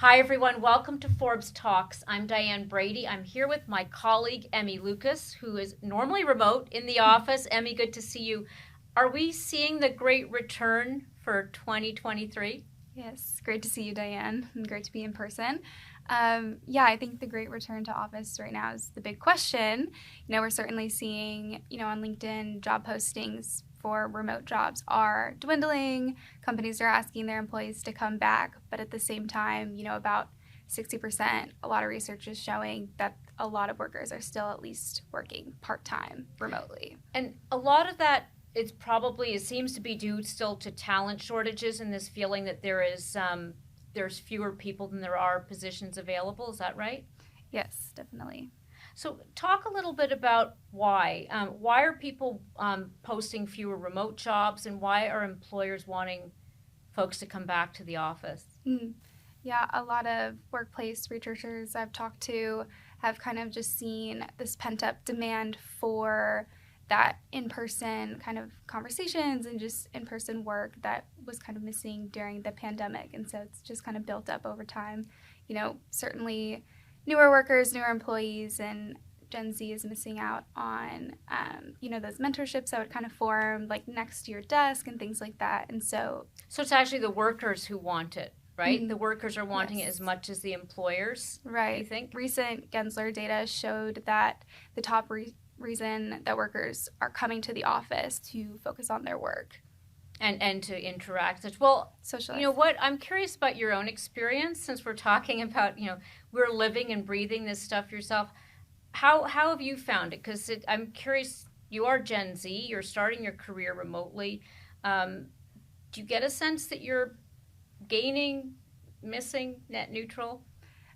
Hi, everyone. Welcome to Forbes Talks. I'm Diane Brady. I'm here with my colleague, Emmy Lucas, who is normally remote in the office. Emmy, good to see you. Are we seeing the great return for 2023? Yes, great to see you, Diane, and great to be in person. I think the great return to office right now is the big question. We're certainly seeing, on LinkedIn, job postings for remote jobs are dwindling. Companies are asking their employees to come back, but at the same time, about 60%, a lot of research is showing that a lot of workers are still at least working part-time remotely. And a lot of that, it seems to be due still to talent shortages and this feeling that there's fewer people than there are positions available. Is that right? Yes, definitely. So talk a little bit about why. Why are people posting fewer remote jobs, and why are employers wanting folks to come back to the office? Yeah, a lot of workplace researchers I've talked to have kind of just seen this pent-up demand for that in-person kind of conversations and just in-person work that was kind of missing during the pandemic. And so it's just kind of built up over time. Certainly newer workers, newer employees, and Gen Z is missing out on, those mentorships that would kind of form like next to your desk and things like that. And so it's actually the workers who want it, right? Mm-hmm. The workers are wanting Yes. it as much as the employers, right. you think? Recent Gensler data showed that the top reason that workers are coming to the office to focus on their work. And to interact. Well, socialize. You know what? I'm curious about your own experience since we're talking about, we're living and breathing this stuff yourself. How have you found it? Because I'm curious, you are Gen Z, you're starting your career remotely. Do you get a sense that you're gaining, missing, net neutral?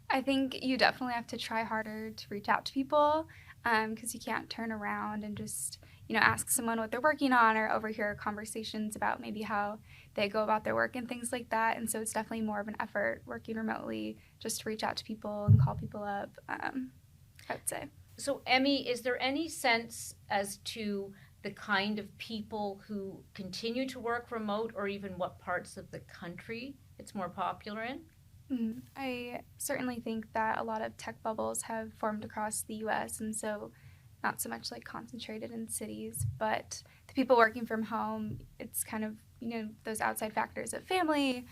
I think you definitely have to try harder to reach out to people because you can't turn around and just, ask someone what they're working on or overhear conversations about maybe how they go about their work and things like that. And so it's definitely more of an effort working remotely just to reach out to people and call people up, I would say. So, Emmy, is there any sense as to the kind of people who continue to work remote or even what parts of the country it's more popular in? I certainly think that a lot of tech bubbles have formed across the US, and so not so much like concentrated in cities, but the people working from home, it's kind of, those outside factors of family.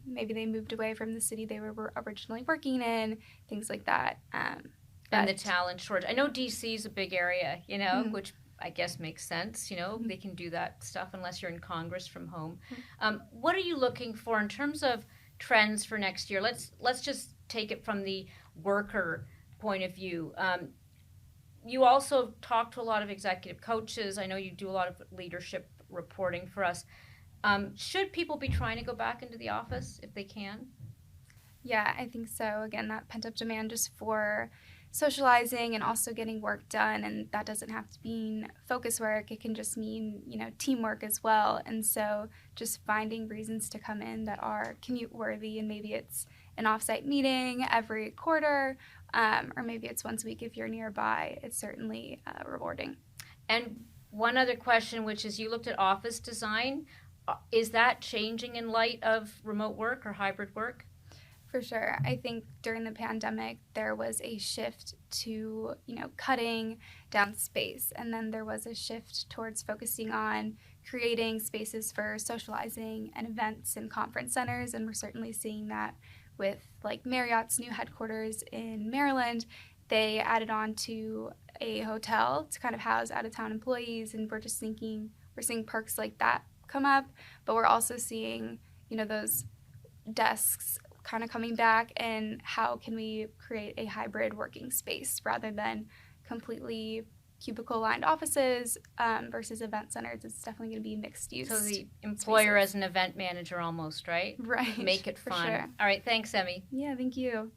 Maybe they moved away from the city they were originally working in, things like that. And the talent shortage. I know DC is a big area, which I guess makes sense. They can do that stuff unless you're in Congress from home. What are you looking for in terms of trends for next year? Let's just take it from the worker point of view. You also talk to a lot of executive coaches. I know you do a lot of leadership reporting for us. Should people be trying to go back into the office if they can? Yeah, I think so. Again, that pent-up demand just for socializing and also getting work done, and that doesn't have to mean focus work. It can just mean, teamwork as well. And so just finding reasons to come in that are commute worthy, and maybe it's an offsite meeting every quarter, or maybe it's once a week if you're nearby. It's certainly rewarding. And one other question, which is you looked at office design. Is that changing in light of remote work or hybrid work? For sure. I think during the pandemic, there was a shift to, cutting down space. And then there was a shift towards focusing on creating spaces for socializing and events and conference centers. And we're certainly seeing that with like Marriott's new headquarters in Maryland. They added on to a hotel to kind of house out-of-town employees. And we're seeing perks like that come up. But we're also seeing, those desks kind of coming back, and how can we create a hybrid working space rather than completely cubicle-lined offices versus event centers. It's definitely going to be mixed use. So the employer as an event manager almost, right? Right. Make it fun. For sure. All right, thanks, Emmy. Yeah, thank you.